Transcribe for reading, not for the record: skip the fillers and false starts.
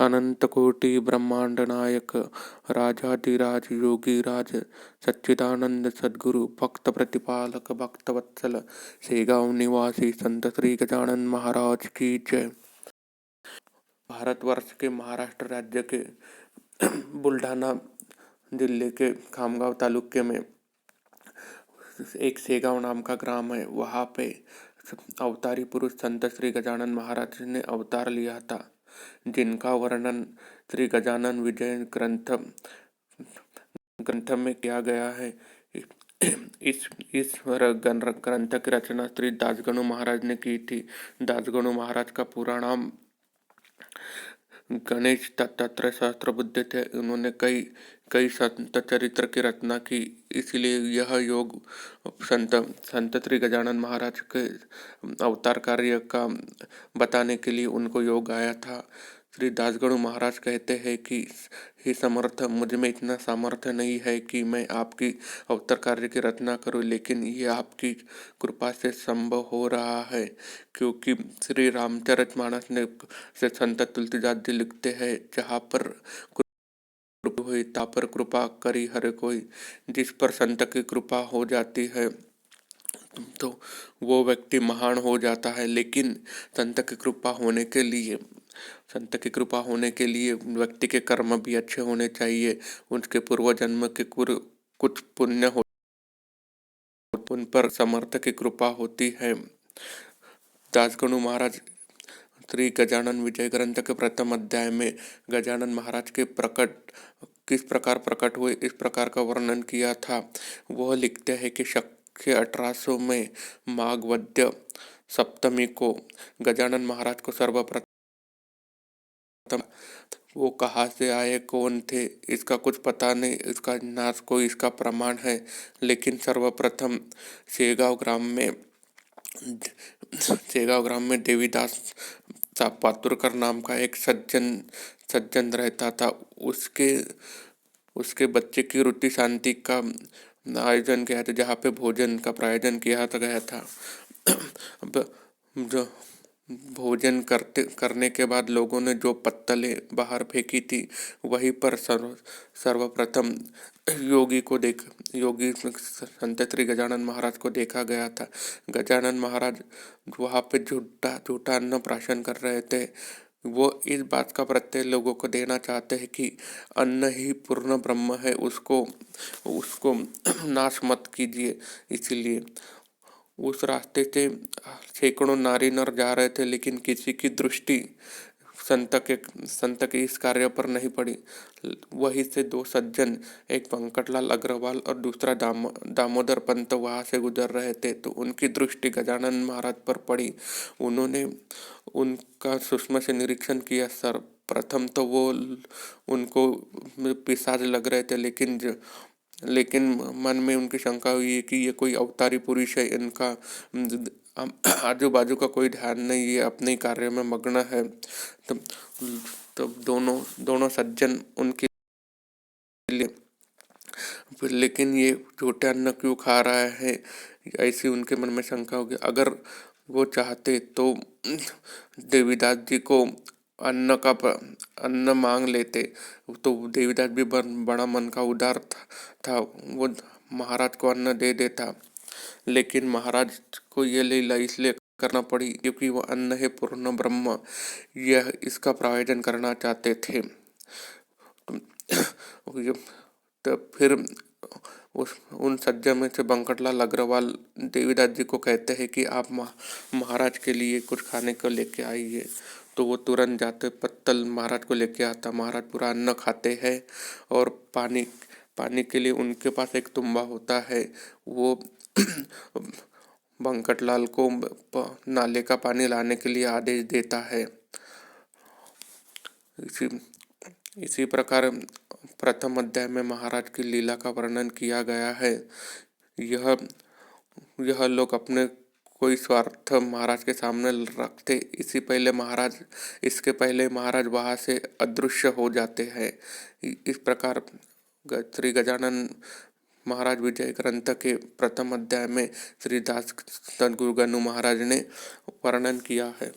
अनंतकोटि ब्रह्मांड नायक राजाधिराज योगीराज सच्चिदानंद सद्गुरु भक्त प्रतिपालक भक्त वत्सल सेगांव निवासी संत श्री गजानन महाराज की जय। भारतवर्ष के महाराष्ट्र राज्य के बुल्ढाना जिले के खामगांव तालुके में एक सेगांव नाम का ग्राम है। वहाँ पे अवतारी पुरुष संत श्री गजानन महाराज ने अवतार लिया था, जिनका वर्णन श्री गजानन विजय ग्रंथ में किया गया है। इस ग्रंथ की रचना श्री दासगणु महाराज ने की थी। दासगणु महाराज का पूरा नाम गणेश दत्तात्रेय सहस्त्रबुद्धे थे। उन्होंने कई संत चरित्र की रचना की, इसलिए यह योग संत श्री गजानन महाराज के अवतार कार्य का बताने के लिए उनको योग आया था। श्री दासगणु महाराज कहते हैं कि हे समर्थ, मुझ में इतना सामर्थ्य नहीं है कि मैं आपकी अवतार कार्य की रचना करूं, लेकिन ये आपकी कृपा से संभव हो रहा है, क्योंकि श्री रामचरितमानस ने से संत तुलसीदास जी लिखते हैं, जहाँ पर हुई ता पर कृपा करी हर कोई। जिस पर संत की कृपा हो जाती है तो वो व्यक्ति महान हो जाता है। लेकिन संत की कृपा होने के लिए व्यक्ति के कर्म भी अच्छे होने चाहिए। उनके पूर्व जन्म के कुछ पुण्य हो, उन पर समर्थ की कृपा होती है। दासगणु महाराज श्री गजानन विजय ग्रंथ के प्रथम अध्याय में गजानन महाराज के किस प्रकार प्रकट हुए, इस प्रकार का वर्णन किया था। वह लिखते हैं कि 1800 में माघ वद्य सप्तमी को गजानन महाराज को सर्वप्रथम, वो कहाँ से आए, कौन थे, इसका कुछ पता नहीं, इसका ना कोई इसका प्रमाण है। लेकिन सर्वप्रथम सेगांव ग्राम में देवीदास पातुरकर नाम का एक सज्जन रहता था। उसके बच्चे की रुचि शांति का आयोजन किया था, जहाँ पे भोजन का प्रायोजन किया गया था। जो भोजन करने के बाद लोगों ने जो पत्तलें बाहर फेंकी थी, वहीं पर सर्वप्रथम योगी संत श्री गजानन महाराज को देखा गया था। गजानन महाराज वहाँ पे झूठा अन्न प्राशन कर रहे थे। वो इस बात का प्रत्यय लोगों को देना चाहते हैं कि अन्न ही पूर्ण ब्रह्म है, उसको नाश मत कीजिए। इसलिए उस रास्ते से सैकड़ों नारी नर जा रहे थे, लेकिन किसी की दृष्टि संत के इस कार्य पर नहीं पड़ी। वहीं से दो सज्जन, एक वेंकटलाल अग्रवाल और दूसरा दामोदर पंत वहां से गुजर रहे थे, तो उनकी दृष्टि गजानन महाराज पर पड़ी। उन्होंने उनका सूक्ष्म से निरीक्षण किया। प्रथम तो वो उनको पिशाच लग रहे थे, लेकिन मन में उनकी शंका हुई कि ये कोई अवतारी पुरुष है, इनका आजू बाजू का कोई ध्यान नहीं, ये अपने कार्य में मग्न है। तब दोनों सज्जन उनके लिए, लेकिन ये झूठे अन्न क्यों खा रहा है, ऐसी उनके मन में शंका होगी। अगर वो चाहते तो देवीदास जी को अन्न मांग लेते, तो देवीदास भी बड़ा मन का उदार था, वो महाराज को अन्न दे देता। लेकिन महाराज को ये लीला इसलिए करना पड़ी क्योंकि वो अन्न है पूर्ण ब्रह्म, यह इसका प्रायोजन करना चाहते थे। तो फिर उन सज्जन में से वेंकटलाल अग्रवाल देवीदास जी को कहते हैं कि आप महाराज के लिए कुछ खाने को लेके आइए। तो वो तुरंत जाते पत्तल महाराज को लेके आता। महाराज पूरा अन्न खाते हैं और पानी के लिए उनके पास एक तुम्बा होता है। वो वेंकटलाल को नाले का पानी लाने के लिए आदेश देता है। इसी प्रकार प्रथम अध्याय में महाराज की लीला का वर्णन किया गया है। यह लोग अपने कोई स्वार्थ महाराज के सामने रखते, इसके पहले महाराज वहां से अदृश्य हो जाते हैं। इस प्रकार श्री गजानन महाराज विजय ग्रंथ के प्रथम अध्याय में श्री दास सद्गुरु गनु महाराज ने वर्णन किया है।